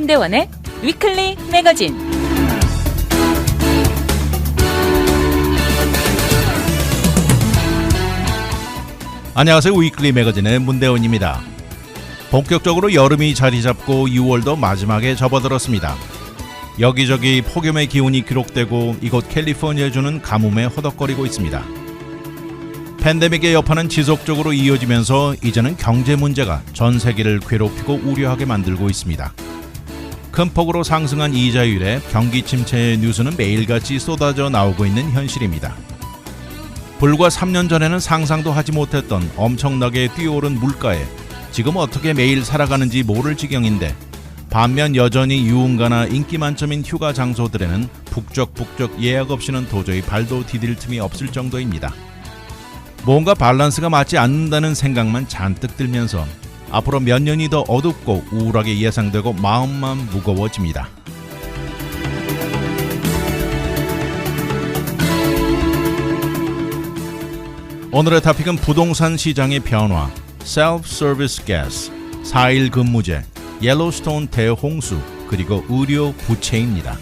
문대원의 위클리 매거진. 안녕하세요. 위클리 매거진의 문대원입니다. 본격적으로 여름이 자리 잡고 6월도 마지막에 접어들었습니다. 여기저기 폭염의 기온이 기록되고 이곳 캘리포니아주는 가뭄에 허덕거리고 있습니다. 팬데믹의 여파는 지속적으로 이어지면서 이제는 경제 문제가 전 세계를 괴롭히고 우려하게 만들고 있습니다. 큰 폭으로 상승한 이자율에 경기 침체의 뉴스는 매일같이 쏟아져 나오고 있는 현실입니다. 불과 3년 전에는 상상도 하지 못했던 엄청나게 뛰어오른 물가에 지금 어떻게 매일 살아가는지 모를 지경인데, 반면 여전히 유흥가나 인기 만점인 휴가 장소들에는 북적북적 예약 없이는 도저히 발도 디딜 틈이 없을 정도입니다. 뭔가 밸런스가 맞지 않는다는 생각만 잔뜩 들면서 앞으로 몇 년이 더 어둡고 우울하게 예상되고 마음만 무거워집니다. 오늘의 토픽은 부동산 시장의 변화, Self-Service Gas, 4일 근무제, 옐로스톤 대홍수, 그리고 의료 부채입니다.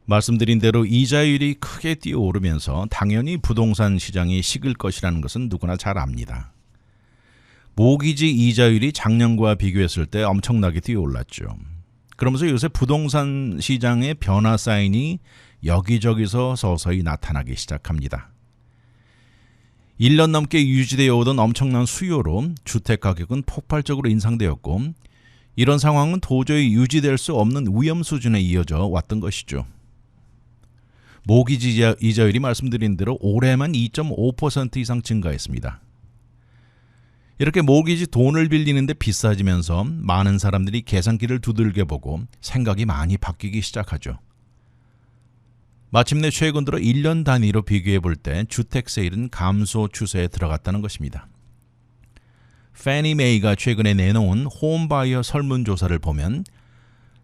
말씀드린 대로 이자율이 크게 뛰어오르면서 당연히 부동산 시장이 식을 것이라는 것은 누구나 잘 압니다. 모기지 이자율이 작년과 비교했을 때 엄청나게 뛰어올랐죠. 그러면서 요새 부동산 시장의 변화 사인이 여기저기서 서서히 나타나기 시작합니다. 1년 넘게 유지되어 오던 엄청난 수요로 주택 가격은 폭발적으로 인상되었고, 이런 상황은 도저히 유지될 수 없는 위험 수준에 이어져 왔던 것이죠. 모기지 이자율이 말씀드린 대로 올해만 2.5% 이상 증가했습니다. 이렇게 모기지 돈을 빌리는데 비싸지면서 많은 사람들이 계산기를 두들겨 보고 생각이 많이 바뀌기 시작하죠. 마침내 최근 들어 1년 단위로 비교해 볼 때 주택 세일은 감소 추세에 들어갔다는 것입니다. 패니 메이가 최근에 내놓은 홈바이어 설문조사를 보면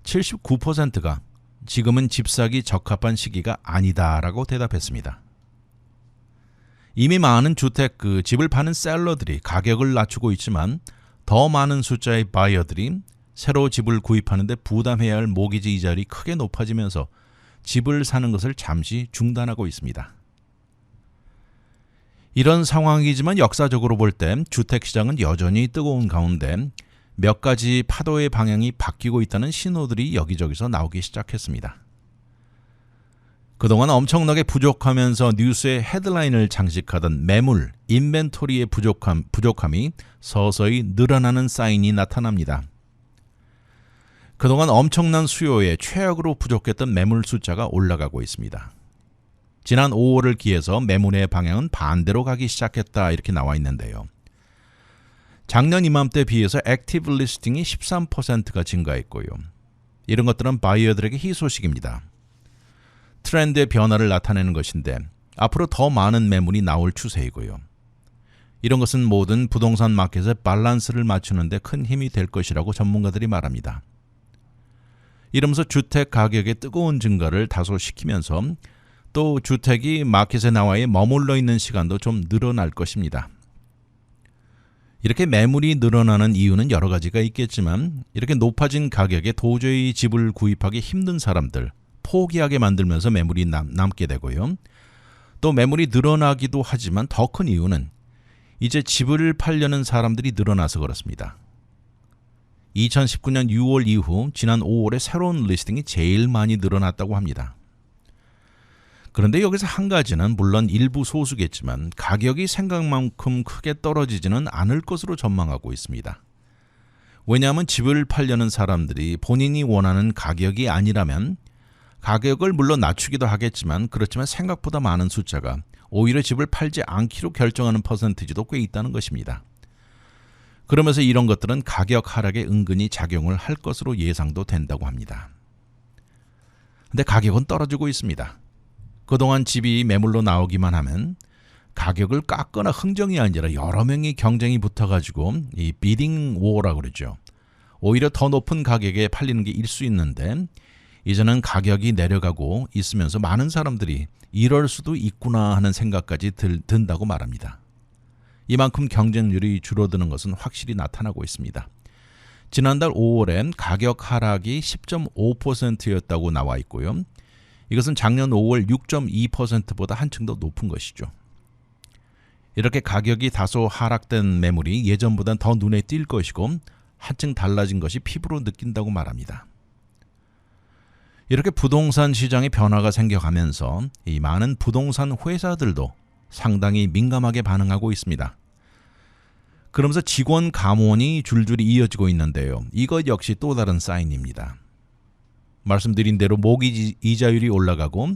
79%가 지금은 집 사기 적합한 시기가 아니다라고 대답했습니다. 이미 많은 집을 파는 셀러들이 가격을 낮추고 있지만 더 많은 숫자의 바이어들이 새로 집을 구입하는데 부담해야 할 모기지 이자율이 크게 높아지면서 집을 사는 것을 잠시 중단하고 있습니다. 이런 상황이지만 역사적으로 볼 때 주택시장은 여전히 뜨거운 가운데 몇 가지 파도의 방향이 바뀌고 있다는 신호들이 여기저기서 나오기 시작했습니다. 그동안 엄청나게 부족하면서 뉴스의 헤드라인을 장식하던 매물, 인벤토리의 부족함이 서서히 늘어나는 사인이 나타납니다. 그동안 엄청난 수요에 최악으로 부족했던 매물 숫자가 올라가고 있습니다. 지난 5월을 기해서 매물의 방향은 반대로 가기 시작했다, 이렇게 나와 있는데요. 작년 이맘때 비해서 액티브 리스팅이 13%가 증가했고요. 이런 것들은 바이어들에게 희소식입니다. 트렌드의 변화를 나타내는 것인데 앞으로 더 많은 매물이 나올 추세이고요. 이런 것은 모든 부동산 마켓의 밸런스를 맞추는 데 큰 힘이 될 것이라고 전문가들이 말합니다. 이러면서 주택 가격의 뜨거운 증가를 다소시키면서 또 주택이 마켓에 나와 머물러 있는 시간도 좀 늘어날 것입니다. 이렇게 매물이 늘어나는 이유는 여러 가지가 있겠지만, 이렇게 높아진 가격에 도저히 집을 구입하기 힘든 사람들, 포기하게 만들면서 매물이 남게 되고요. 또 매물이 늘어나기도 하지만 더 큰 이유는 이제 집을 팔려는 사람들이 늘어나서 그렇습니다. 2019년 6월 이후 지난 5월에 새로운 리스팅이 제일 많이 늘어났다고 합니다. 그런데 여기서 한 가지는 물론 일부 소수겠지만 가격이 생각만큼 크게 떨어지지는 않을 것으로 전망하고 있습니다. 왜냐하면 집을 팔려는 사람들이 본인이 원하는 가격이 아니라면 가격을 물론 낮추기도 하겠지만, 그렇지만 생각보다 많은 숫자가 오히려 집을 팔지 않기로 결정하는 퍼센티지도 꽤 있다는 것입니다. 그러면서 이런 것들은 가격 하락에 은근히 작용을 할 것으로 예상도 된다고 합니다. 근데 가격은 떨어지고 있습니다. 그동안 집이 매물로 나오기만 하면 가격을 깎거나 흥정이 아니라 여러 명이 경쟁이 붙어가지고 이 비딩 워라고 그러죠. 오히려 더 높은 가격에 팔리는 게 일 수 있는데, 이제는 가격이 내려가고 있으면서 많은 사람들이 이럴 수도 있구나 하는 생각까지 든다고 말합니다. 이만큼 경쟁률이 줄어드는 것은 확실히 나타나고 있습니다. 지난달 5월엔 가격 하락이 10.5%였다고 나와 있고요. 이것은 작년 5월 6.2%보다 한층 더 높은 것이죠. 이렇게 가격이 다소 하락된 매물이 예전보다 더 눈에 띌 것이고 한층 달라진 것이 피부로 느낀다고 말합니다. 이렇게 부동산 시장에 변화가 생겨가면서 이 많은 부동산 회사들도 상당히 민감하게 반응하고 있습니다. 그러면서 직원 감원이 줄줄이 이어지고 있는데요. 이것 역시 또 다른 사인입니다. 말씀드린 대로 모기지 이자율이 올라가고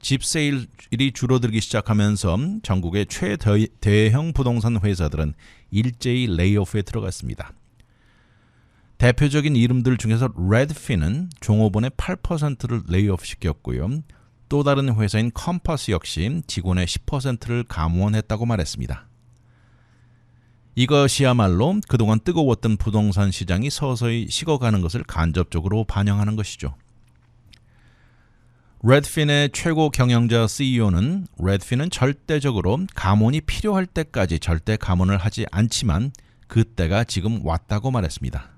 집세일이 줄어들기 시작하면서 전국의 최대형 부동산 회사들은 일제히 레이오프에 들어갔습니다. 대표적인 이름들 중에서 레드핀은 종업원의 8%를 레이오프 시켰고요. 또 다른 회사인 컴퍼스 역시 직원의 10%를 감원했다고 말했습니다. 이것이야말로 그동안 뜨거웠던 부동산 시장이 서서히 식어가는 것을 간접적으로 반영하는 것이죠. 레드핀의 최고 경영자 CEO는 레드핀은 절대적으로 감원이 필요할 때까지 절대 감원을 하지 않지만 그때가 지금 왔다고 말했습니다.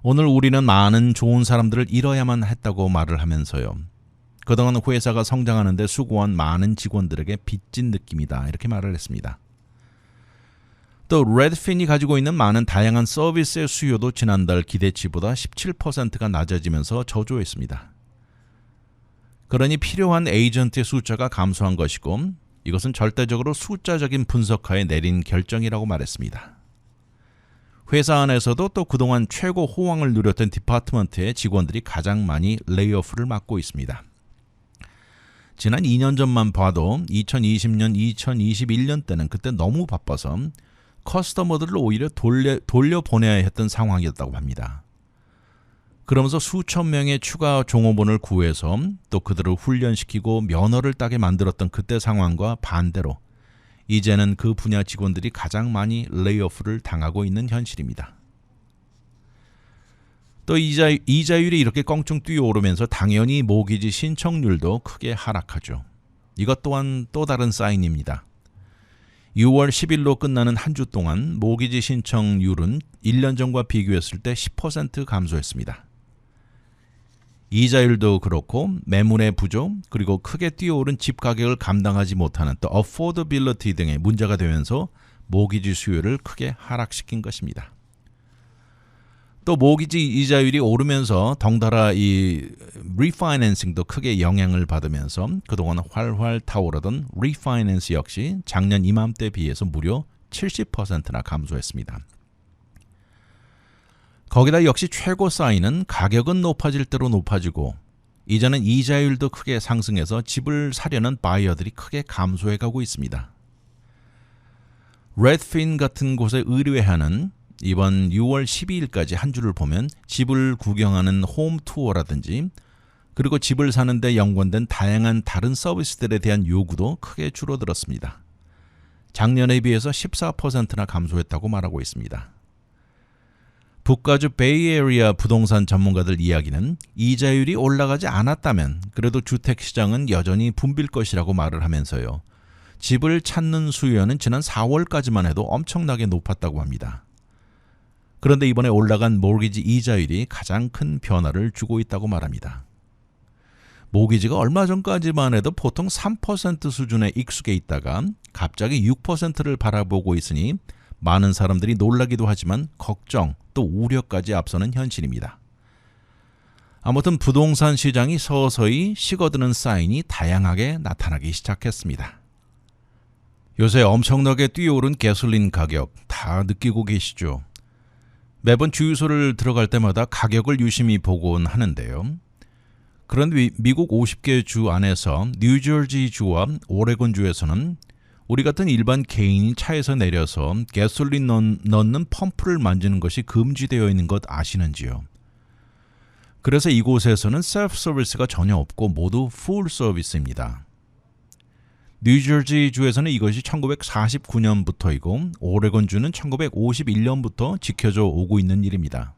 오늘 우리는 많은 좋은 사람들을 잃어야만 했다고 말을 하면서요. 그동안 회사가 성장하는 데 수고한 많은 직원들에게 빚진 느낌이다 이렇게 말을 했습니다. 또 레드핀이 가지고 있는 많은 다양한 서비스의 수요도 지난달 기대치보다 17%가 낮아지면서 저조했습니다. 그러니 필요한 에이전트의 숫자가 감소한 것이고 이것은 절대적으로 숫자적인 분석하에 내린 결정이라고 말했습니다. 회사 안에서도 또 그동안 최고 호황을 누렸던 디파트먼트의 직원들이 가장 많이 레이오프를 맡고 있습니다. 지난 2년 전만 봐도 2020년, 2021년 때는 그때 너무 바빠서 커스터머들을 오히려 돌려보내야 했던 상황이었다고 합니다. 그러면서 수천 명의 추가 종업원을 구해서 또 그들을 훈련시키고 면허를 따게 만들었던 그때 상황과 반대로 이제는 그 분야 직원들이 가장 많이 레이오프를 당하고 있는 현실입니다. 또 이자율이 이렇게 껑충 뛰어오르면서 당연히 모기지 신청률도 크게 하락하죠. 이것 또한 또 다른 사인입니다. 6월 10일로 끝나는 한 주 동안 모기지 신청률은 1년 전과 비교했을 때 10% 감소했습니다. 이자율도 그렇고 매물의 부족 그리고 크게 뛰어오른 집 가격을 감당하지 못하는 또 affordability 등의 문제가 되면서 모기지 수요를 크게 하락시킨 것입니다. 또 모기지 이자율이 오르면서 덩달아 이 리파이낸싱도 크게 영향을 받으면서 그동안 활활 타오르던 리파이낸스 역시 작년 이맘때 비해서 무려 70%나 감소했습니다. 거기다 역시 최고 사인은 가격은 높아질 대로 높아지고 이제는 이자율도 크게 상승해서 집을 사려는 바이어들이 크게 감소해가고 있습니다. 레드핀 같은 곳의 의뢰하는 이번 6월 12일까지 한 주를 보면 집을 구경하는 홈 투어라든지 그리고 집을 사는데 연관된 다양한 다른 서비스들에 대한 요구도 크게 줄어들었습니다. 작년에 비해서 14%나 감소했다고 말하고 있습니다. 북가주 베이에리아 부동산 전문가들 이야기는 이자율이 올라가지 않았다면 그래도 주택시장은 여전히 붐빌 것이라고 말을 하면서요. 집을 찾는 수요는 지난 4월까지만 해도 엄청나게 높았다고 합니다. 그런데 이번에 올라간 모기지 이자율이 가장 큰 변화를 주고 있다고 말합니다. 모기지가 얼마 전까지만 해도 보통 3% 수준에 익숙해 있다가 갑자기 6%를 바라보고 있으니 많은 사람들이 놀라기도 하지만 걱정 또 우려까지 앞서는 현실입니다. 아무튼 부동산 시장이 서서히 식어드는 사인이 다양하게 나타나기 시작했습니다. 요새 엄청나게 뛰어오른 가솔린 가격 다 느끼고 계시죠? 매번 주유소를 들어갈 때마다 가격을 유심히 보곤 하는데요. 그런데 미국 50개 주 안에서 뉴저지주와 오레곤주에서는 우리 같은 일반 개인이 차에서 내려서 가솔린 넣는 펌프를 만지는 것이 금지되어 있는 것 아시는지요? 그래서 이곳에서는 셀프 서비스가 전혀 없고 모두 풀 서비스입니다. 뉴저지주에서는 이것이 1949년부터이고 오레곤주는 1951년부터 지켜져 오고 있는 일입니다.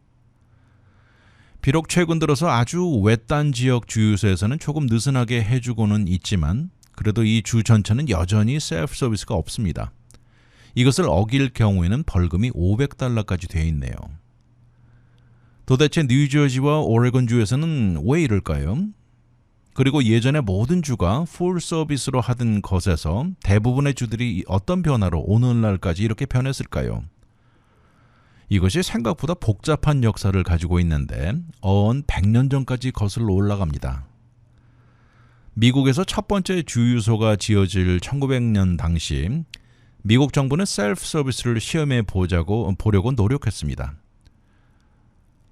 비록 최근 들어서 아주 외딴 지역 주유소에서는 조금 느슨하게 해주고는 있지만 그래도 이 주 전체는 여전히 셀프 서비스가 없습니다. 이것을 어길 경우에는 벌금이 $500까지 되어 있네요. 도대체 뉴저지와 오레곤주에서는 왜 이럴까요? 그리고 예전에 모든 주가 풀 서비스로 하던 것에서 대부분의 주들이 어떤 변화로 오늘날까지 이렇게 변했을까요? 이것이 생각보다 복잡한 역사를 가지고 있는데 어언 100년 전까지 거슬러 올라갑니다. 미국에서 첫 번째 주유소가 지어질 1900년 당시 미국 정부는 셀프 서비스를 시험해 보려고 노력했습니다.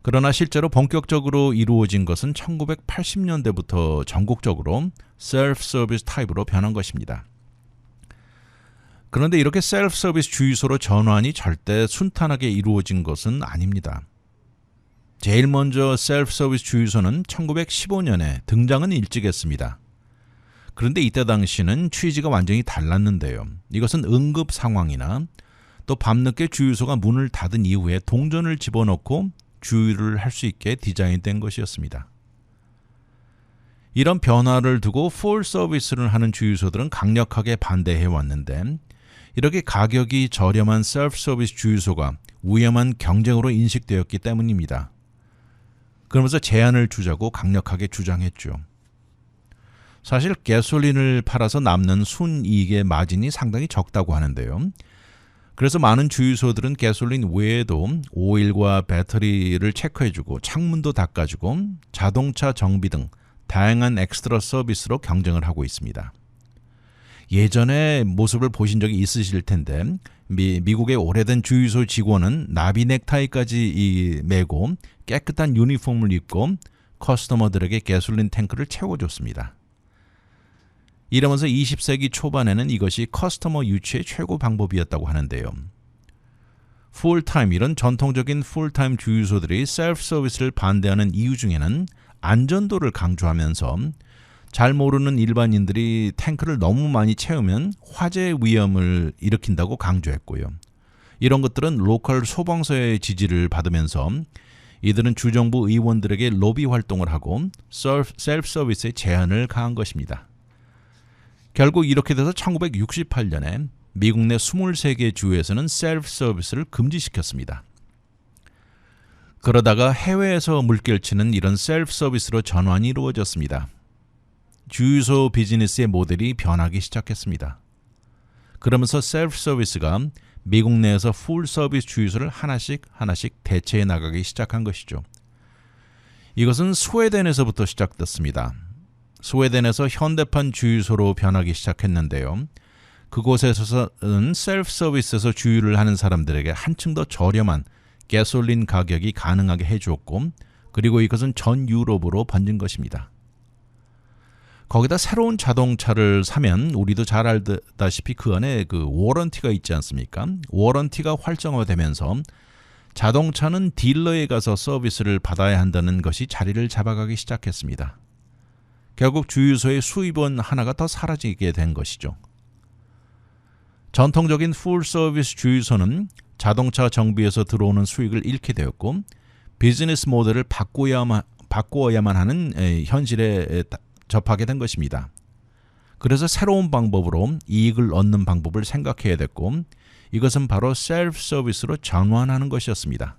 그러나 실제로 본격적으로 이루어진 것은 1980년대부터 전국적으로 셀프 서비스 타입으로 변한 것입니다. 그런데 이렇게 셀프 서비스 주유소로 전환이 절대 순탄하게 이루어진 것은 아닙니다. 제일 먼저 셀프 서비스 주유소는 1915년에 등장은 일찍 했습니다. 그런데 이때 당시는 취지가 완전히 달랐는데요. 이것은 응급 상황이나 또 밤늦게 주유소가 문을 닫은 이후에 동전을 집어넣고 주유를 할 수 있게 디자인된 것이었습니다. 이런 변화를 두고 풀 서비스를 하는 주유소들은 강력하게 반대해 왔는데 이렇게 가격이 저렴한 셀프 서비스 주유소가 위험한 경쟁으로 인식되었기 때문입니다. 그러면서 제한을 주자고 강력하게 주장했죠. 사실 가솔린을 팔아서 남는 순이익의 마진이 상당히 적다고 하는데요. 그래서 많은 주유소들은 가솔린 외에도 오일과 배터리를 체크해주고 창문도 닦아주고 자동차 정비 등 다양한 엑스트라 서비스로 경쟁을 하고 있습니다. 예전에 모습을 보신 적이 있으실 텐데 미국의 오래된 주유소 직원은 나비 넥타이까지 메고 깨끗한 유니폼을 입고 커스터머들에게 가솔린 탱크를 채워줬습니다. 이러면서 20세기 초반에는 이것이 커스터머 유치의 최고 방법이었다고 하는데요. 풀타임, 이런 전통적인 풀타임 주유소들이 셀프 서비스를 반대하는 이유 중에는 안전도를 강조하면서 잘 모르는 일반인들이 탱크를 너무 많이 채우면 화재 위험을 일으킨다고 강조했고요. 이런 것들은 로컬 소방서의 지지를 받으면서 이들은 주정부 의원들에게 로비 활동을 하고 셀프 서비스에 제한을 가한 것입니다. 결국 이렇게 돼서 1968년에 미국 내 23개 주에서는 셀프 서비스를 금지시켰습니다. 그러다가 해외에서 물결치는 이런 셀프 서비스로 전환이 이루어졌습니다. 주유소 비즈니스의 모델이 변하기 시작했습니다. 그러면서 셀프 서비스가 미국 내에서 풀 서비스 주유소를 하나씩 대체해 나가기 시작한 것이죠. 이것은 스웨덴에서부터 시작됐습니다. 스웨덴에서 현대판 주유소로 변하기 시작했는데요. 그곳에서는 셀프 서비스에서 주유를 하는 사람들에게 한층 더 저렴한 가솔린 가격이 가능하게 해주었고, 그리고 이것은 전 유럽으로 번진 것입니다. 거기다 새로운 자동차를 사면 우리도 잘 알다시피 그 안에 워런티가 있지 않습니까? 워런티가 활성화되면서 자동차는 딜러에 가서 서비스를 받아야 한다는 것이 자리를 잡아가기 시작했습니다. 결국 주유소의 수입원 하나가 더 사라지게 된 것이죠. 전통적인 풀 서비스 주유소는 자동차 정비에서 들어오는 수익을 잃게 되었고 비즈니스 모델을 바꾸어야만 하는 현실에 접하게 된 것입니다. 그래서 새로운 방법으로 이익을 얻는 방법을 생각해야 됐고 이것은 바로 셀프 서비스로 전환하는 것이었습니다.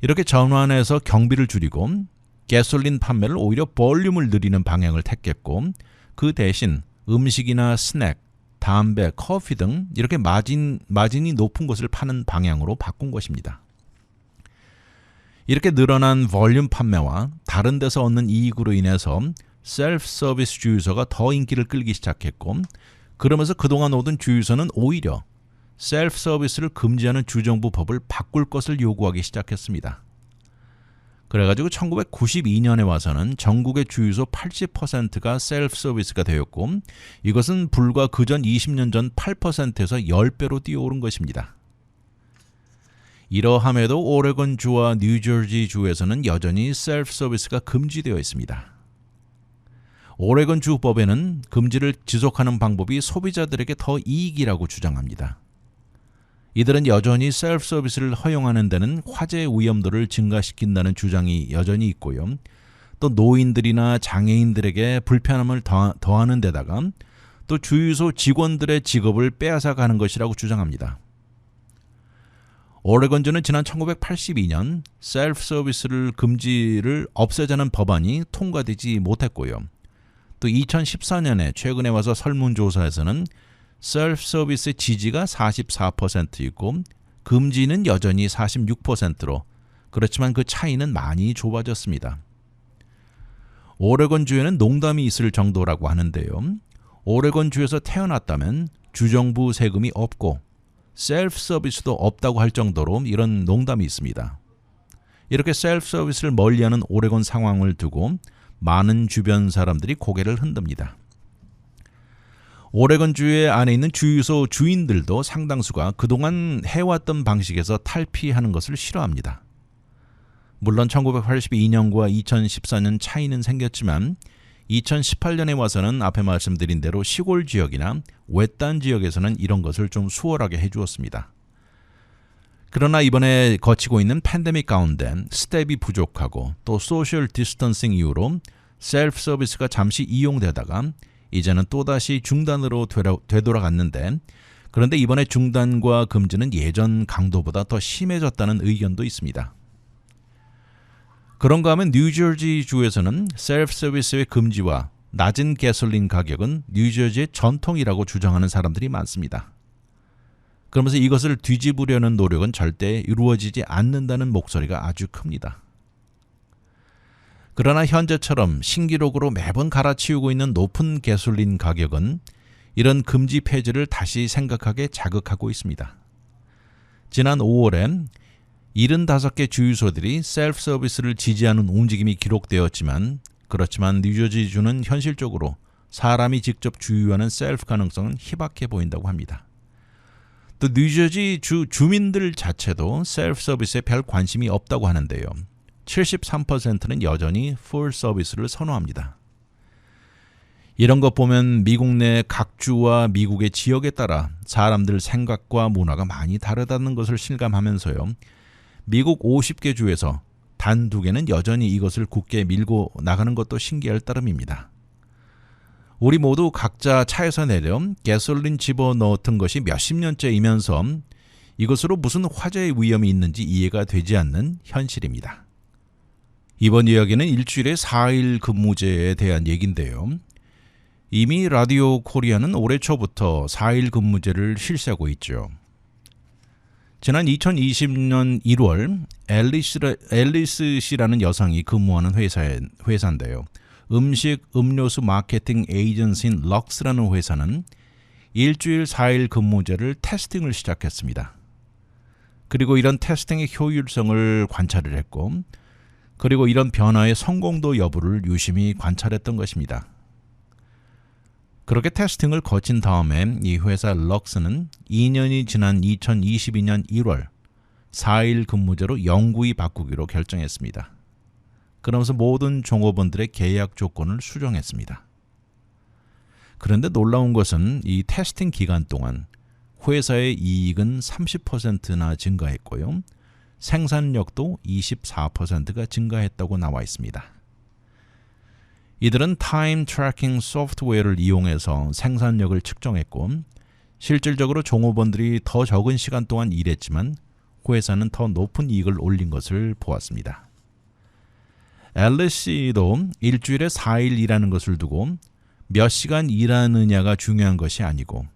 이렇게 전환해서 경비를 줄이고 가솔린 판매를 오히려 볼륨을 늘리는 방향을 택했고 그 대신 음식이나 스낵, 담배, 커피 등 이렇게 마진이 높은 것을 파는 방향으로 바꾼 것입니다. 이렇게 늘어난 볼륨 판매와 다른 데서 얻는 이익으로 인해서 셀프 서비스 주유소가 더 인기를 끌기 시작했고 그러면서 그동안 오던 주유소는 오히려 셀프 서비스를 금지하는 주정부 법을 바꿀 것을 요구하기 시작했습니다. 그래가지고 1992년에 와서는 전국의 주유소 80%가 셀프 서비스가 되었고 이것은 불과 그전 20년 전 8%에서 10배로 뛰어오른 것입니다. 이러함에도 오레곤주와 뉴저지주에서는 여전히 셀프 서비스가 금지되어 있습니다. 오레곤주 법에는 금지를 지속하는 방법이 소비자들에게 더 이익이라고 주장합니다. 이들은 여전히 셀프 서비스를 허용하는 데는 화재 위험도를 증가시킨다는 주장이 여전히 있고요. 또 노인들이나 장애인들에게 불편함을 더하는 데다가 또 주유소 직원들의 직업을 빼앗아가는 것이라고 주장합니다. 오레곤주는 지난 1982년 셀프 서비스를 금지를 없애자는 법안이 통과되지 못했고요. 또 2014년에 최근에 와서 설문조사에서는 셀프 서비스 지지가 44%이고 금지는 여전히 46%로 그렇지만 그 차이는 많이 좁아졌습니다. 오레곤주에는 농담이 있을 정도라고 하는데요. 오레곤주에서 태어났다면 주정부 세금이 없고 셀프 서비스도 없다고 할 정도로 이런 농담이 있습니다. 이렇게 셀프 서비스를 멀리하는 오레곤 상황을 두고 많은 주변 사람들이 고개를 흔듭니다. 오레곤주에 안에 있는 주유소 주인들도 상당수가 그동안 해왔던 방식에서 탈피하는 것을 싫어합니다. 물론 1982년과 2014년 차이는 생겼지만 2018년에 와서는 앞에 말씀드린 대로 시골 지역이나 외딴 지역에서는 이런 것을 좀 수월하게 해주었습니다. 그러나 이번에 거치고 있는 팬데믹 가운데 스텝이 부족하고 또 소셜 디스턴싱 이후로 셀프 서비스가 잠시 이용되다가 이제는 또다시 중단으로 되돌아갔는데 그런데 이번에 중단과 금지는 예전 강도보다 더 심해졌다는 의견도 있습니다. 그런가 하면 뉴저지 주에서는 셀프 서비스의 금지와 낮은 가솔린 가격은 뉴저지의 전통이라고 주장하는 사람들이 많습니다. 그러면서 이것을 뒤집으려는 노력은 절대 이루어지지 않는다는 목소리가 아주 큽니다. 그러나 현재처럼 신기록으로 매번 갈아치우고 있는 높은 가솔린 가격은 이런 금지 폐지를 다시 생각하게 자극하고 있습니다. 지난 5월에 75개 주유소들이 셀프 서비스를 지지하는 움직임이 기록되었지만 그렇지만 뉴저지주는 현실적으로 사람이 직접 주유하는 셀프 가능성은 희박해 보인다고 합니다. 또 뉴저지 주 주민들 자체도 셀프 서비스에 별 관심이 없다고 하는데요. 73%는 여전히 풀 서비스를 선호합니다. 이런 것 보면 미국 내 각 주와 미국의 지역에 따라 사람들 생각과 문화가 많이 다르다는 것을 실감하면서요. 미국 50개 주에서 단 2개는 여전히 이것을 굳게 밀고 나가는 것도 신기할 따름입니다. 우리 모두 각자 차에서 내려 가솔린 집어넣었던 것이 몇십 년째이면서 이것으로 무슨 화재의 위험이 있는지 이해가 되지 않는 현실입니다. 이번 이야기는 일주일에 4일 근무제에 대한 얘기인데요. 이미 라디오 코리아는 올해 초부터 4일 근무제를 실시하고 있죠. 지난 2020년 1월 앨리스 씨라는 여성이 근무하는 회사인데요. 음식, 음료수 마케팅 에이전시인 럭스라는 회사는 일주일 4일 근무제를 테스팅을 시작했습니다. 그리고 이런 테스팅의 효율성을 관찰을 했고 그리고 이런 변화의 성공도 여부를 유심히 관찰했던 것입니다. 그렇게 테스팅을 거친 다음에 이 회사 럭스는 2년이 지난 2022년 1월 4일 근무제로 영구히 바꾸기로 결정했습니다. 그러면서 모든 종업원들의 계약 조건을 수정했습니다. 그런데 놀라운 것은 이 테스팅 기간 동안 회사의 이익은 30%나 증가했고요. 생산력도 24%가 증가했다고 나와 있습니다. 이들은 타임 트래킹 소프트웨어를 이용해서 생산력을 측정했고 실질적으로 종업원들이 더 적은 시간 동안 일했지만 회사는 더 높은 이익을 올린 것을 보았습니다. 앨리스도 일주일에 4일 일하는 것을 두고 몇 시간 일하느냐가 중요한 것이 아니고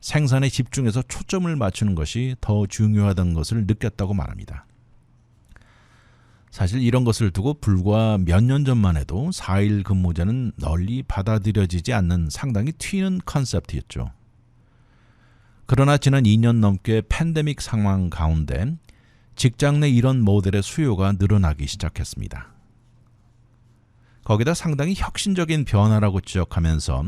생산에 집중해서 초점을 맞추는 것이 더 중요하다는 것을 느꼈다고 말합니다. 사실 이런 것을 두고 불과 몇 년 전만 해도 4일 근무제는 널리 받아들여지지 않는 상당히 튀는 컨셉트였죠. 그러나 지난 2년 넘게 팬데믹 상황 가운데 직장 내 이런 모델의 수요가 늘어나기 시작했습니다. 거기다 상당히 혁신적인 변화라고 지적하면서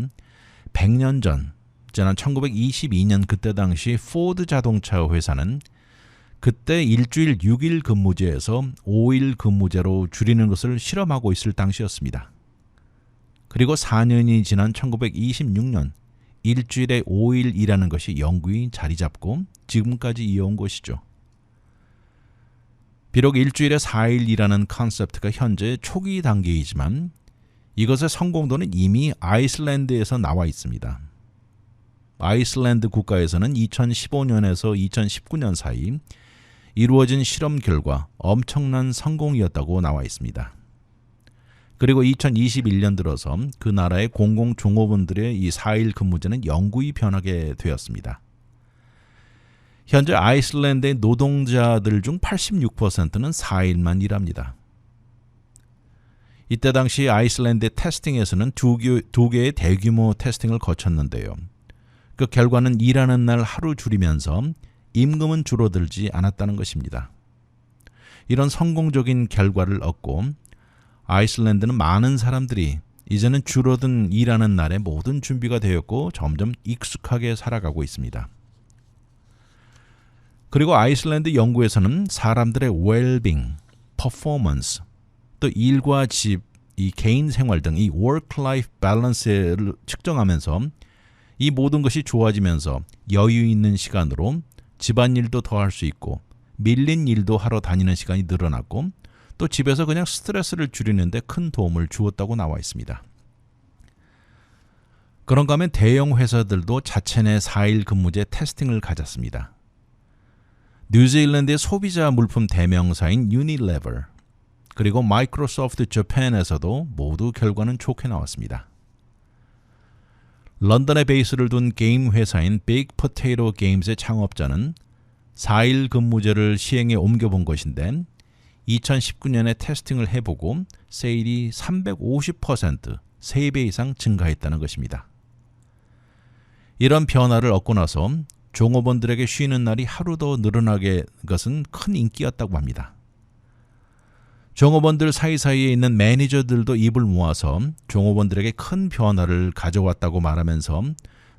100년 전, 지난 1922년 그때 당시 포드 자동차 회사는 그때 일주일 6일 근무제에서 5일 근무제로 줄이는 것을 실험하고 있을 당시였습니다. 그리고 4년이 지난 1926년 일주일에 5일 일하는 것이 영구히 자리 잡고 지금까지 이어온 것이죠. 비록 일주일에 4일 일하는 컨셉트가 현재 초기 단계이지만 이것의 성공도는 이미 아이슬란드에서 나와 있습니다. 아이슬란드 국가에서는 2015년에서 2019년 사이 이루어진 실험 결과 엄청난 성공이었다고 나와 있습니다. 그리고 2021년 들어서 그 나라의 공공종업원들의 이 4일 근무제는 영구히 변하게 되었습니다. 현재 아이슬란드의 노동자들 중 86%는 4일만 일합니다. 이때 당시 아이슬란드의 테스팅에서는 두 개의 대규모 테스팅을 거쳤는데요. 그 결과는 일하는 날 하루 줄이면서 임금은 줄어들지 않았다는 것입니다. 이런 성공적인 결과를 얻고 아이슬란드는 많은 사람들이 이제는 줄어든 일하는 날에 모든 준비가 되었고 점점 익숙하게 살아가고 있습니다. 그리고 아이슬란드 연구에서는 사람들의 웰빙, 퍼포먼스, 또 일과 집, 이 개인 생활 등 이 work-life balance를 측정하면서 이 모든 것이 좋아지면서 여유 있는 시간으로 집안일도 더 할 수 있고 밀린 일도 하러 다니는 시간이 늘어났고 또 집에서 그냥 스트레스를 줄이는 데 큰 도움을 주었다고 나와 있습니다. 그런가 하면 대형 회사들도 자체 내 4일 근무제 테스팅을 가졌습니다. 뉴질랜드의 소비자 물품 대명사인 유니레버 그리고 마이크로소프트 재팬에서도 모두 결과는 좋게 나왔습니다. 런던에 베이스를 둔 게임 회사인 빅 포테이토 게임즈의 창업자는 4일 근무제를 시행에 옮겨본 것인데 2019년에 테스팅을 해보고 세일이 350%, 3배 이상 증가했다는 것입니다. 이런 변화를 얻고 나서 종업원들에게 쉬는 날이 하루 더 늘어나게 것은 큰 인기였다고 합니다. 종업원들 사이사이에 있는 매니저들도 입을 모아서 종업원들에게 큰 변화를 가져왔다고 말하면서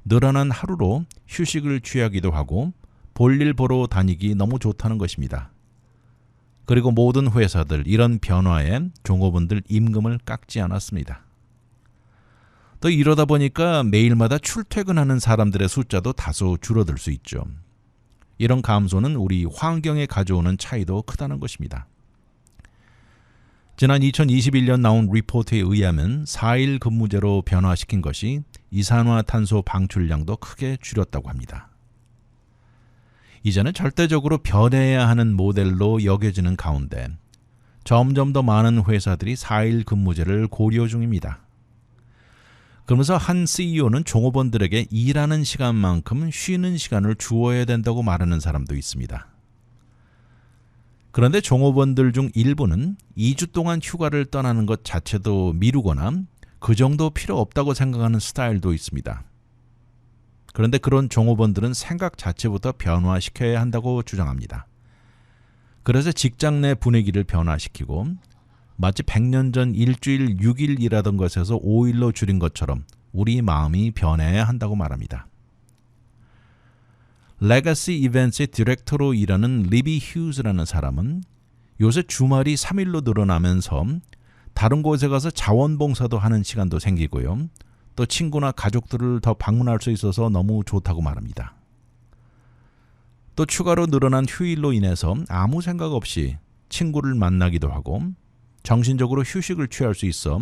늘어난 하루로 휴식을 취하기도 하고 볼일 보러 다니기 너무 좋다는 것입니다. 그리고 모든 회사들 이런 변화에 종업원들 임금을 깎지 않았습니다. 또 이러다 보니까 매일마다 출퇴근하는 사람들의 숫자도 다소 줄어들 수 있죠. 이런 감소는 우리 환경에 가져오는 차이도 크다는 것입니다. 지난 2021년 나온 리포트에 의하면 4일 근무제로 변화시킨 것이 이산화탄소 방출량도 크게 줄였다고 합니다. 이제는 절대적으로 변해야 하는 모델로 여겨지는 가운데 점점 더 많은 회사들이 4일 근무제를 고려 중입니다. 그러면서 한 CEO는 종업원들에게 일하는 시간만큼 쉬는 시간을 주어야 된다고 말하는 사람도 있습니다. 그런데 종업원들 중 일부는 2주 동안 휴가를 떠나는 것 자체도 미루거나 그 정도 필요 없다고 생각하는 스타일도 있습니다. 그런데 그런 종업원들은 생각 자체부터 변화시켜야 한다고 주장합니다. 그래서 직장 내 분위기를 변화시키고 마치 100년 전 일주일 6일 일하던 것에서 5일로 줄인 것처럼 우리 마음이 변해야 한다고 말합니다. 레거시 이벤트의 디렉터로 일하는 리비 휴즈라는 사람은 요새 주말이 3일로 늘어나면서 다른 곳에 가서 자원봉사도 하는 시간도 생기고요. 또 친구나 가족들을 더 방문할 수 있어서 너무 좋다고 말합니다. 또 추가로 늘어난 휴일로 인해서 아무 생각 없이 친구를 만나기도 하고 정신적으로 휴식을 취할 수 있어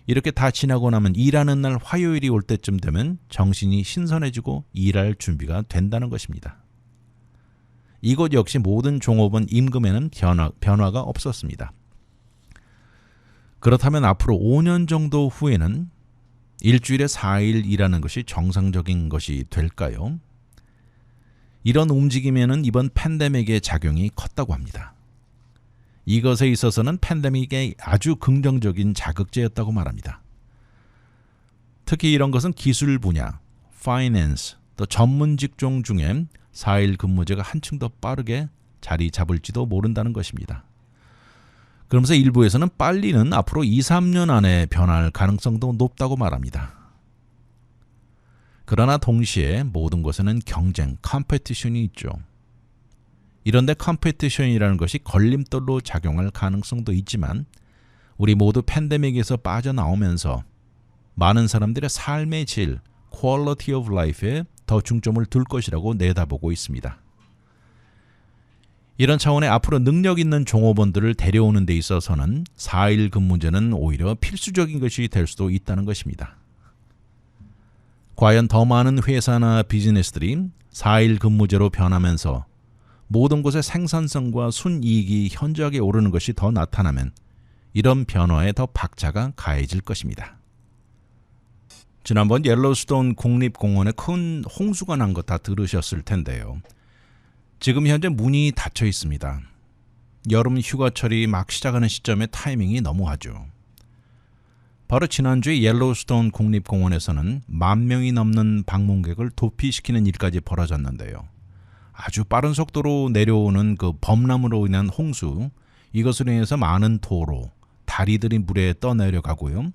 이렇게 다 지나고 나면 일하는 날 화요일이 올 때쯤 되면 정신이 신선해지고 일할 준비가 된다는 것입니다. 이것 역시 모든 종업원 임금에는 변화가 없었습니다. 그렇다면 앞으로 5년 정도 후에는 일주일에 4일 일하는 것이 정상적인 것이 될까요? 이런 움직임에는 이번 팬데믹의 작용이 컸다고 합니다. 이것에 있어서는 팬데믹의 아주 긍정적인 자극제였다고 말합니다. 특히 이런 것은 기술 분야, 파이낸스, 또 전문 직종 중에 4일 근무제가 한층 더 빠르게 자리 잡을지도 모른다는 것입니다. 그러면서 일부에서는 빨리는 앞으로 2, 3년 안에 변할 가능성도 높다고 말합니다. 그러나 동시에 모든 것에는 경쟁, 컴페티션이 있죠. 이런데 컴페티션이라는 것이 걸림돌로 작용할 가능성도 있지만 우리 모두 팬데믹에서 빠져나오면서 많은 사람들의 삶의 질, quality of life에 더 중점을 둘 것이라고 내다보고 있습니다. 이런 차원의 앞으로 능력 있는 종업원들을 데려오는 데 있어서는 4일 근무제는 오히려 필수적인 것이 될 수도 있다는 것입니다. 과연 더 많은 회사나 비즈니스들이 4일 근무제로 변하면서 모든 곳의 생산성과 순이익이 현저하게 오르는 것이 더 나타나면 이런 변화에 더 박차가 가해질 것입니다. 지난번 옐로스톤 국립공원에 큰 홍수가 난 거 다 들으셨을 텐데요. 지금 현재 문이 닫혀 있습니다. 여름 휴가철이 막 시작하는 시점에 타이밍이 너무하죠. 바로 지난주에 옐로스톤 국립공원에서는 10,000명이 넘는 방문객을 도피시키는 일까지 벌어졌는데요. 아주 빠른 속도로 내려오는 그 범람으로 인한 홍수, 이것으로 인해서 많은 도로, 다리들이 물에 떠내려가고요.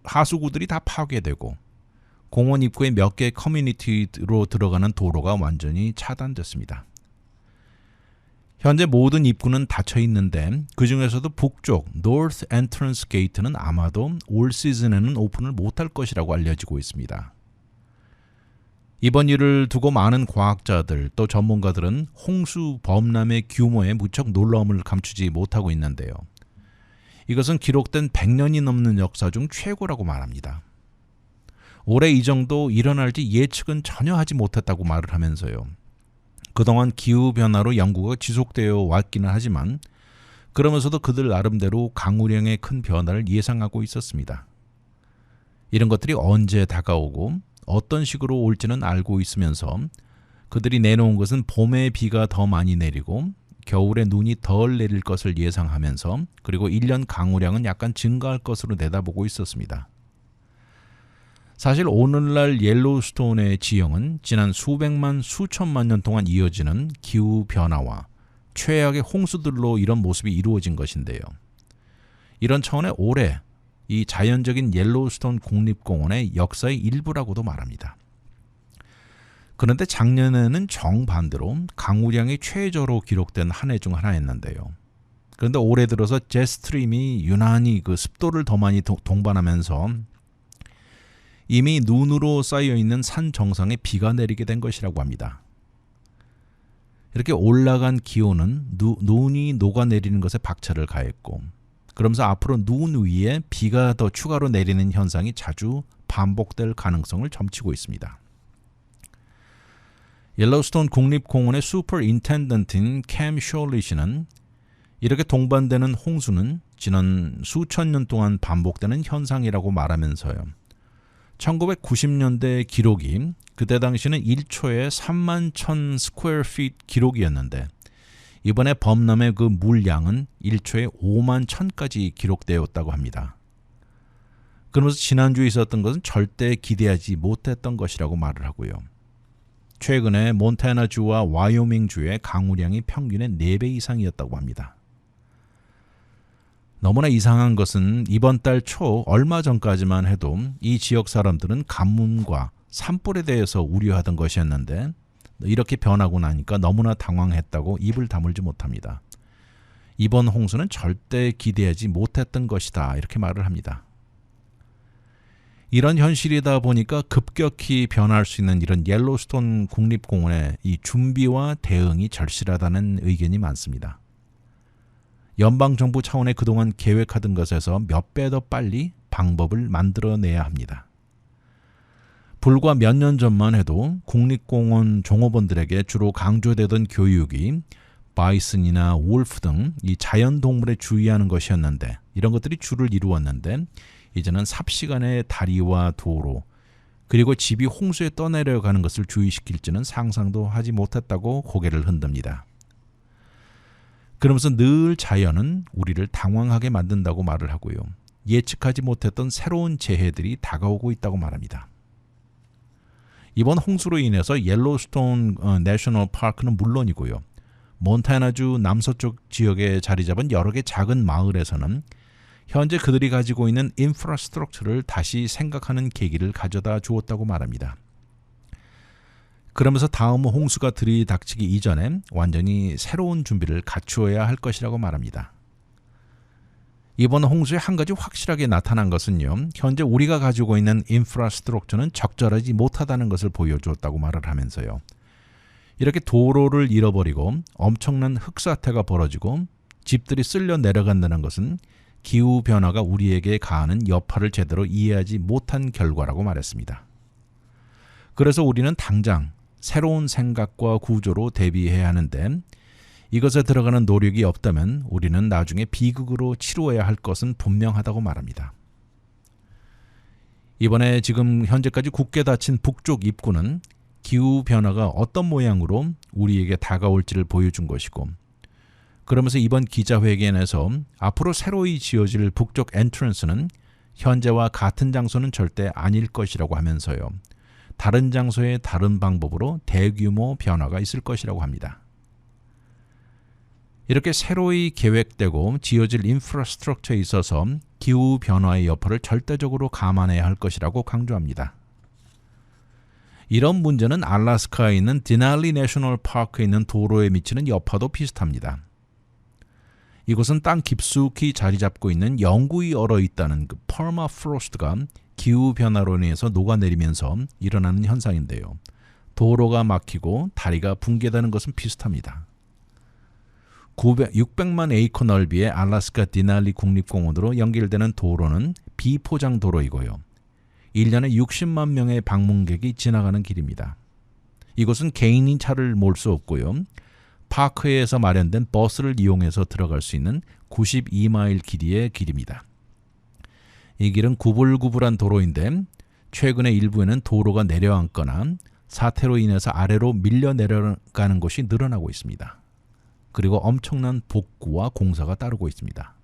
하수구들이 다 파괴되고 공원 입구에 몇 개 커뮤니티로 들어가는 도로가 완전히 차단됐습니다. 현재 모든 입구는 닫혀 있는데 그 중에서도 북쪽 North Entrance Gate는 아마도 올 시즌에는 오픈을 못할 것이라고 알려지고 있습니다. 이번 일을 두고 많은 과학자들 또 전문가들은 홍수 범람의 규모에 무척 놀라움을 감추지 못하고 있는데요. 이것은 기록된 100년이 넘는 역사 중 최고라고 말합니다. 올해 이 정도 일어날지 예측은 전혀 하지 못했다고 말을 하면서요. 그동안 기후변화로 연구가 지속되어 왔기는 하지만 그러면서도 그들 나름대로 강우량의 큰 변화를 예상하고 있었습니다. 이런 것들이 언제 다가오고 어떤 식으로 올지는 알고 있으면서 그들이 내놓은 것은 봄에 비가 더 많이 내리고 겨울에 눈이 덜 내릴 것을 예상하면서 그리고 1년 강우량은 약간 증가할 것으로 내다보고 있었습니다. 사실 오늘날 옐로스톤의 지형은 지난 수백만 수천만 년 동안 이어지는 기후변화와 최악의 홍수들로 이런 모습이 이루어진 것인데요. 이런 차원의 올해 이 자연적인 옐로스톤 국립공원의 역사의 일부라고도 말합니다. 그런데 작년에는 정반대로 강우량이 최저로 기록된 한 해 중 하나였는데요. 그런데 올해 들어서 제스트림이 유난히 그 습도를 더 많이 동반하면서 이미 눈으로 쌓여있는 산 정상에 비가 내리게 된 것이라고 합니다. 이렇게 올라간 기온은 눈이 녹아내리는 것에 박차를 가했고 그러면서 앞으로 눈 위에 비가 더 추가로 내리는 현상이 자주 반복될 가능성을 점치고 있습니다. 옐로스톤 국립공원의 슈퍼인텐던트인 캠 숄리 이렇게 동반되는 홍수는 지난 수천 년 동안 반복되는 현상이라고 말하면서요. 1990년대 기록이 그때 당시는 1초에 31,000 스퀘어 피트 기록이었는데 이번에 범람의 그 물량은 1초에 51,000까지 기록되었다고 합니다. 그러면서 지난주에 있었던 것은 절대 기대하지 못했던 것이라고 말을 하고요. 최근에 몬타나주와 와이오밍주의 강우량이 평균의 4배 이상이었다고 합니다. 너무나 이상한 것은 이번 달 초 얼마 전까지만 해도 이 지역 사람들은 가뭄과 산불에 대해서 우려하던 것이었는데 이렇게 변하고 나니까 너무나 당황했다고 입을 다물지 못합니다. 이번 홍수는 절대 기대하지 못했던 것이다 이렇게 말을 합니다. 이런 현실이다 보니까 급격히 변할 수 있는 이런 옐로스톤 국립공원의 이 준비와 대응이 절실하다는 의견이 많습니다. 연방정부 차원의 그동안 계획하던 것에서 몇 배 더 빨리 방법을 만들어내야 합니다. 불과 몇 년 전만 해도 국립공원 종업원들에게 주로 강조되던 교육이 바이슨이나 wolf 등 이 자연동물에 주의하는 것이었는데 이런 것들이 주를 이루었는데 이제는 삽시간에 다리와 도로 그리고 집이 홍수에 떠내려가는 것을 주의시킬지는 상상도 하지 못했다고 고개를 흔듭니다. 그러면서 늘 자연은 우리를 당황하게 만든다고 말을 하고요. 예측하지 못했던 새로운 재해들이 다가오고 있다고 말합니다. 이번 홍수로 인해서 옐로스톤 내셔널 파크는 물론이고요. 몬타나주 남서쪽 지역에 자리 잡은 여러 개 작은 마을에서는 현재 그들이 가지고 있는 인프라스트럭처를 다시 생각하는 계기를 가져다 주었다고 말합니다. 그러면서 다음 홍수가 들이닥치기 이전에 완전히 새로운 준비를 갖추어야 할 것이라고 말합니다. 이번 홍수에 한 가지 확실하게 나타난 것은요. 현재 우리가 가지고 있는 인프라스트럭처는 적절하지 못하다는 것을 보여주었다고 말을 하면서요. 이렇게 도로를 잃어버리고 엄청난 흙사태가 벌어지고 집들이 쓸려 내려간다는 것은 기후변화가 우리에게 가하는 여파를 제대로 이해하지 못한 결과라고 말했습니다. 그래서 우리는 당장 새로운 생각과 구조로 대비해야 하는데 이것에 들어가는 노력이 없다면 우리는 나중에 비극으로 치루어야 할 것은 분명하다고 말합니다. 이번에 지금 현재까지 굳게 닫힌 북쪽 입구는 기후변화가 어떤 모양으로 우리에게 다가올지를 보여준 것이고, 그러면서 이번 기자회견에서 앞으로 새로이 지어질 북쪽 엔트런스는 현재와 같은 장소는 절대 아닐 것이라고 하면서요, 다른 장소의 다른 방법으로 대규모 변화가 있을 것이라고 합니다. 이렇게 새로이 계획되고 지어질 인프라스트럭처에 있어서 기후변화의 여파를 절대적으로 감안해야 할 것이라고 강조합니다. 이런 문제는 알래스카에 있는 디날리 내셔널 파크에 있는 도로에 미치는 여파도 비슷합니다. 이곳은 땅 깊숙이 자리 잡고 있는 영구히 얼어있다는 그 퍼마프로스트가 기후변화로 인해서 녹아내리면서 일어나는 현상인데요. 도로가 막히고 다리가 붕괴되는 것은 비슷합니다. 600만 에이커 넓이의 알래스카 디날리 국립공원으로 연결되는 도로는 비포장 도로이고요. 1년에 60만 명의 방문객이 지나가는 길입니다. 이곳은 개인이 차를 몰 수 없고요. 파크에서 마련된 버스를 이용해서 들어갈 수 있는 92마일 길이의 길입니다. 이 길은 구불구불한 도로인데 최근에 일부에는 도로가 내려앉거나 사태로 인해서 아래로 밀려 내려가는 곳이 늘어나고 있습니다. 그리고 엄청난 복구와 공사가 따르고 있습니다.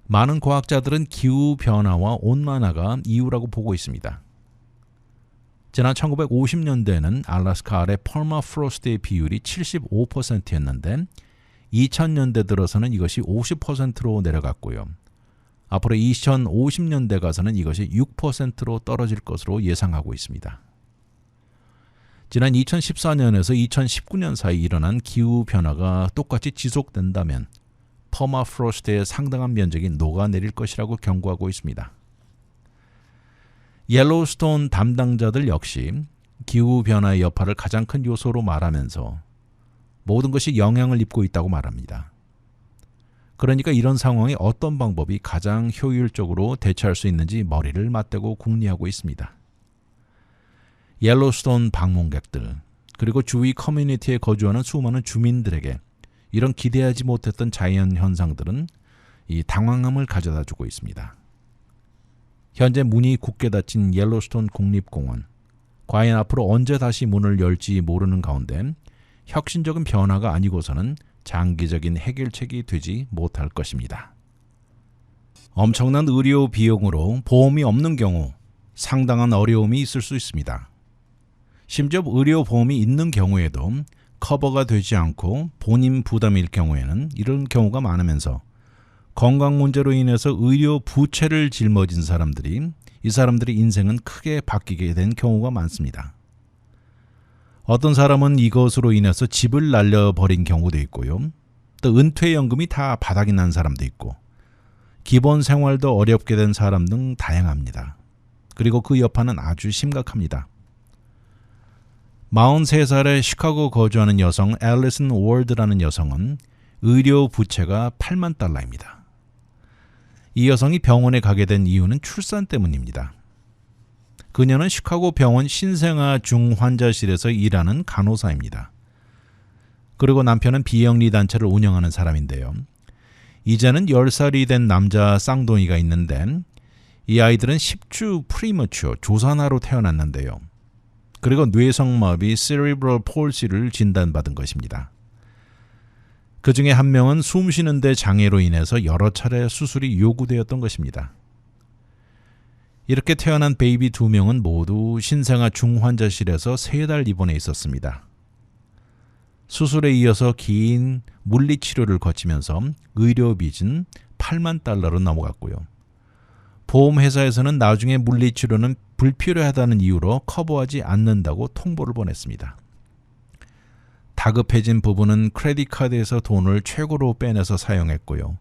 많은 과학자들은 기후변화와 온난화가 이유라고 보고 있습니다. 지난 1950년대에는 알래스카 아래 퍼마프로스트의 비율이 75%였는데 2000년대 들어서는 이것이 50%로 내려갔고요. 앞으로 2050년대 가서는 이것이 6%로 떨어질 것으로 예상하고 있습니다. 지난 2014년에서 2019년 사이 일어난 기후변화가 똑같이 지속된다면 퍼마프로스트의 상당한 면적이 녹아내릴 것이라고 경고하고 있습니다. 옐로우스톤 담당자들 역시 기후변화의 여파를 가장 큰 요소로 말하면서 모든 것이 영향을 입고 있다고 말합니다. 그러니까 이런 상황에 어떤 방법이 가장 효율적으로 대처할 수 있는지 머리를 맞대고 궁리하고 있습니다. 옐로우스톤 방문객들, 그리고 주위 커뮤니티에 거주하는 수많은 주민들에게 이런 기대하지 못했던 자연 현상들은 이 당황함을 가져다 주고 있습니다. 현재 문이 굳게 닫힌 옐로우스톤 국립공원, 과연 앞으로 언제 다시 문을 열지 모르는 가운데 혁신적인 변화가 아니고서는 장기적인 해결책이 되지 못할 것입니다. 엄청난 의료 비용으로 보험이 없는 경우 상당한 어려움이 있을 수 있습니다. 심지어 의료보험이 있는 경우에도 커버가 되지 않고 본인 부담일 경우에는 이런 경우가 많으면서 건강 문제로 인해서 의료 부채를 짊어진 사람들이 이 사람들의 인생은 크게 바뀌게 된 경우가 많습니다. 어떤 사람은 이것으로 인해서 집을 날려버린 경우도 있고요. 또 은퇴연금이 다 바닥이 난 사람도 있고 기본 생활도 어렵게 된 사람 등 다양합니다. 그리고 그 여파는 아주 심각합니다. 43살의 시카고 거주하는 여성 앨리슨 월드라는 여성은 의료 부채가 $80,000입니다. 이 여성이 병원에 가게 된 이유는 출산 때문입니다. 그녀는 시카고 병원 신생아 중환자실에서 일하는 간호사입니다. 그리고 남편은 비영리 단체를 운영하는 사람인데요. 이제는 10살이 된 남자 쌍둥이가 있는데 이 아이들은 10주 프리머추어 조산아로 태어났는데요. 그리고 뇌성마비 cerebral palsy를 진단받은 것입니다. 그 중에 한 명은 숨 쉬는 데 장애로 인해서 여러 차례 수술이 요구되었던 것입니다. 이렇게 태어난 베이비 2명은 모두 신생아 중환자실에서 3달 입원해 있었습니다. 수술에 이어서 긴 물리치료를 거치면서 의료비는 $80,000로 넘어갔고요. 보험회사에서는 나중에 물리치료는 불필요하다는 이유로 커버하지 않는다고 통보를 보냈습니다. 다급해진 부부는 크레딧 카드에서 돈을 최고로 빼내서 사용했고요.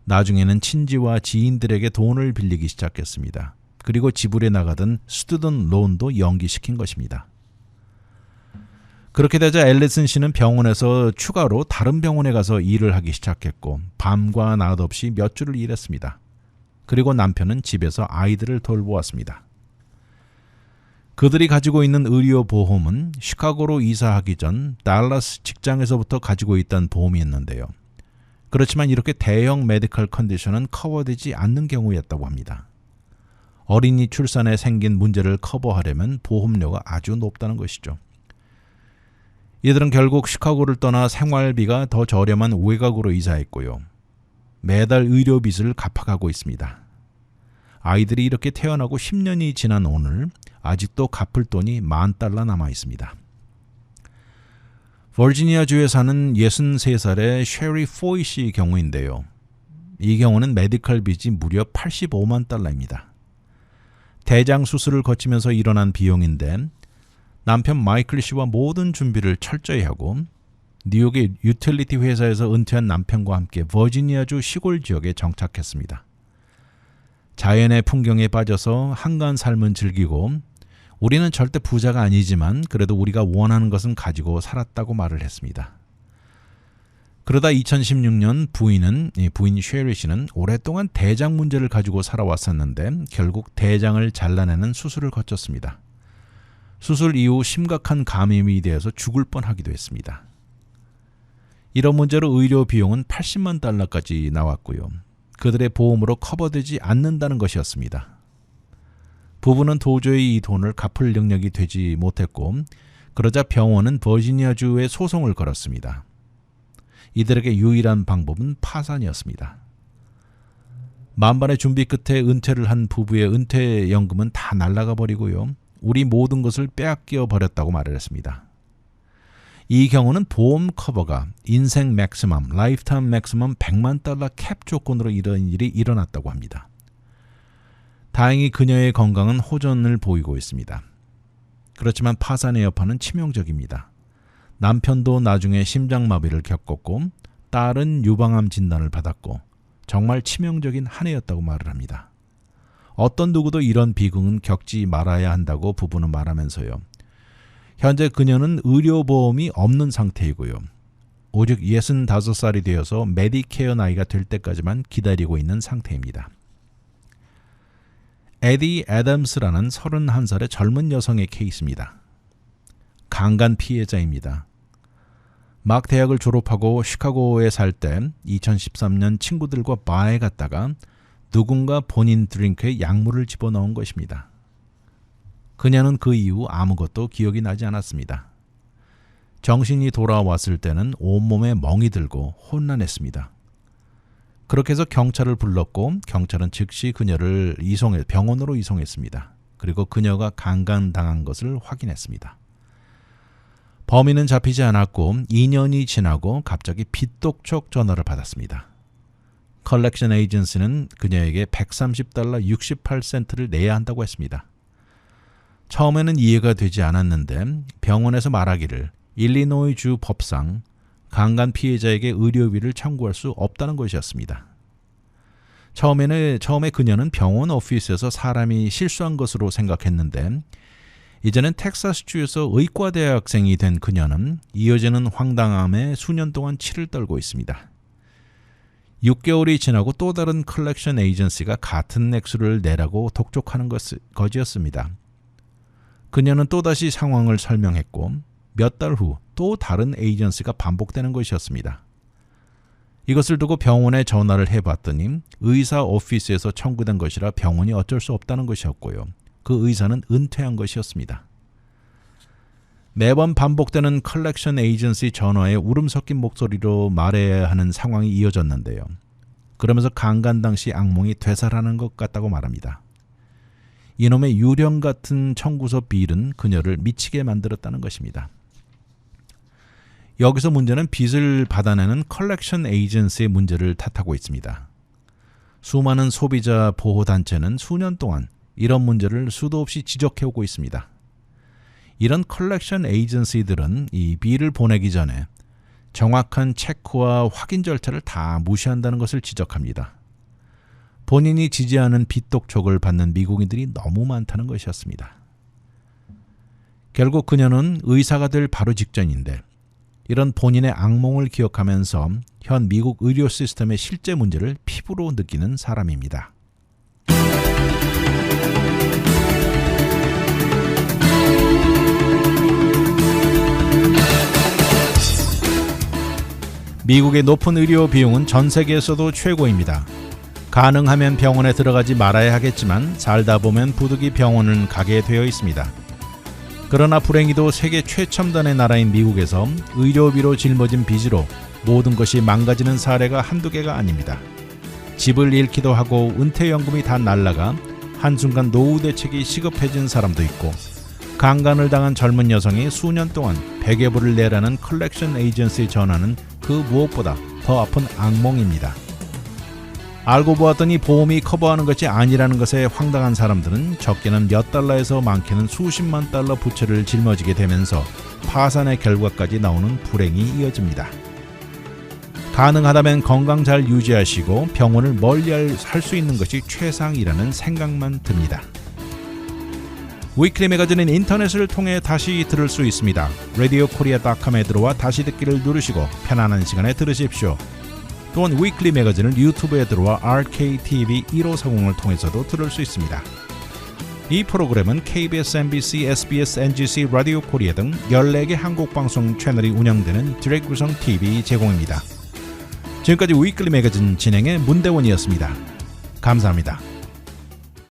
나중에는 친지와 지인들에게 돈을 빌리기 시작했습니다. 그리고 지불해 나가던 스튜던트 론도 연기시킨 것입니다. 그렇게 되자 앨리슨 씨는 병원에서 추가로 다른 병원에 가서 일을 하기 시작했고 밤과 낮 없이 몇 주를 일했습니다. 그리고 남편은 집에서 아이들을 돌보았습니다. 그들이 가지고 있는 의료보험은 시카고로 이사하기 전 달라스 직장에서부터 가지고 있던 보험이었는데요. 그렇지만 이렇게 대형 메디컬 컨디션은 커버되지 않는 경우였다고 합니다. 어린이 출산에 생긴 문제를 커버하려면 보험료가 아주 높다는 것이죠. 이들은 결국 시카고를 떠나 생활비가 더 저렴한 외곽으로 이사했고요. 매달 의료빚을 갚아가고 있습니다. 아이들이 이렇게 태어나고 10년이 지난 오늘 아직도 갚을 돈이 $10,000 남아 있습니다. 버지니아주에 사는 63살의 셰리 포이시 경우인데요. 이 경우는 메디컬 빚이 무려 $850,000입니다. 대장 수술을 거치면서 일어난 비용인데 남편 마이클 씨와 모든 준비를 철저히 하고 뉴욕의 유틸리티 회사에서 은퇴한 남편과 함께 버지니아주 시골 지역에 정착했습니다. 자연의 풍경에 빠져서 한가한 삶은 즐기고 우리는 절대 부자가 아니지만 그래도 우리가 원하는 것은 가지고 살았다고 말을 했습니다. 그러다 2016년 부인 셰리 씨는 오랫동안 대장 문제를 가지고 살아왔었는데 결국 대장을 잘라내는 수술을 거쳤습니다. 수술 이후 심각한 감염이 되어서 죽을 뻔하기도 했습니다. 이런 문제로 의료 비용은 $800,000까지 나왔고요. 그들의 보험으로 커버되지 않는다는 것이었습니다. 부부는 도저히 이 돈을 갚을 능력이 되지 못했고 그러자 병원은 버지니아주에 소송을 걸었습니다. 이들에게 유일한 방법은 파산이었습니다. 만반의 준비 끝에 은퇴를 한 부부의 은퇴연금은 다 날아가 버리고요. 우리 모든 것을 빼앗겨 버렸다고 말을 했습니다. 이 경우는 보험 커버가 인생 맥시멈, 라이프타임 맥시멈 $10,000,000 캡 조건으로 이런 일이 일어났다고 합니다. 다행히 그녀의 건강은 호전을 보이고 있습니다. 그렇지만 파산의 여파는 치명적입니다. 남편도 나중에 심장마비를 겪었고 딸은 유방암 진단을 받았고 정말 치명적인 한 해였다고 말을 합니다. 어떤 누구도 이런 비극은 겪지 말아야 한다고 부부는 말하면서요. 현재 그녀는 의료보험이 없는 상태이고요. 오직 65살이 되어서 메디케어 나이가 될 때까지만 기다리고 있는 상태입니다. 에디 애덤스라는 31살의 젊은 여성의 케이스입니다. 강간 피해자입니다. 막 대학을 졸업하고 시카고에 살 때 2013년 친구들과 바에 갔다가 누군가 본인 드링크에 약물을 집어넣은 것입니다. 그녀는 그 이후 아무것도 기억이 나지 않았습니다. 정신이 돌아왔을 때는 온몸에 멍이 들고 혼란했습니다. 그렇게 해서 경찰을 불렀고 경찰은 즉시 그녀를 병원으로 이송했습니다. 그리고 그녀가 강간당한 것을 확인했습니다. 범인은 잡히지 않았고 2년이 지나고 갑자기 빚독촉 전화를 받았습니다. 컬렉션 에이전시는 그녀에게 $130 68센트를 내야 한다고 했습니다. 처음에는 이해가 되지 않았는데 병원에서 말하기를 일리노이 주 법상 강간 피해자에게 의료비를 청구할 수 없다는 것이었습니다. 처음에 그녀는 병원 오피스에서 사람이 실수한 것으로 생각했는데 이제는 텍사스주에서 의과대학생이 된 그녀는 이어지는 황당함에 수년 동안 치를 떨고 있습니다. 6개월이 지나고 또 다른 컬렉션 에이전시가 같은 액수를 내라고 독촉하는 것이었습니다. 그녀는 또다시 상황을 설명했고 몇 달 후 또 다른 에이전시가 반복되는 것이었습니다. 이것을 두고 병원에 전화를 해봤더니 의사 오피스에서 청구된 것이라 병원이 어쩔 수 없다는 것이었고요. 그 의사는 은퇴한 것이었습니다. 매번 반복되는 컬렉션 에이전시 전화에 울음 섞인 목소리로 말해야 하는 상황이 이어졌는데요. 그러면서 강간 당시 악몽이 되살아나는 것 같다고 말합니다. 이놈의 유령 같은 청구서 빌은 그녀를 미치게 만들었다는 것입니다. 여기서 문제는 빚을 받아내는 컬렉션 에이전시의 문제를 탓하고 있습니다. 수많은 소비자 보호단체는 수년 동안 이런 문제를 수도 없이 지적해오고 있습니다. 이런 컬렉션 에이전시들은 이 빌을 보내기 전에 정확한 체크와 확인 절차를 다 무시한다는 것을 지적합니다. 본인이 지지하는 빚독촉을 받는 미국인들이 너무 많다는 것이었습니다. 결국 그녀는 의사가 될 바로 직전인데 이런 본인의 악몽을 기억하면서 현 미국 의료 시스템의 실제 문제를 피부로 느끼는 사람입니다. 미국의 높은 의료 비용은 전 세계에서도 최고입니다. 가능하면 병원에 들어가지 말아야 하겠지만 살다 보면 부득이 병원은 가게 되어 있습니다. 그러나 불행히도 세계 최첨단의 나라인 미국에서 의료비로 짊어진 빚으로 모든 것이 망가지는 사례가 한두 개가 아닙니다. 집을 잃기도 하고 은퇴연금이 다 날라가 한순간 노후 대책이 시급해진 사람도 있고, 강간을 당한 젊은 여성이 수년 동안 베개불을 내라는 컬렉션 에이전시에 전화는 그 무엇보다 더 아픈 악몽입니다. 알고 보았더니 보험이 커버하는 것이 아니라는 것에 황당한 사람들은 적게는 몇 달러에서 많게는 수십만 달러 부채를 짊어지게 되면서 파산의 결과까지 나오는 불행이 이어집니다. 가능하다면 건강 잘 유지하시고 병원을 멀리 할 수 있는 것이 최상이라는 생각만 듭니다. 위클리 매거진은 인터넷을 통해 다시 들을 수 있습니다. radiokorea.com에 들어와 다시 듣기를 누르시고 편안한 시간에 들으십시오. 또한 위클리 매거진을 유튜브에 들어와 RKTV 1540을 통해서도 들을 수 있습니다. 이 프로그램은 KBS, MBC, SBS, NGC, 라디오 코리아 등 14개 한국방송 채널이 운영되는 디렉 구성 TV 제공입니다. 지금까지 위클리 매거진 진행의 문대원이었습니다. 감사합니다.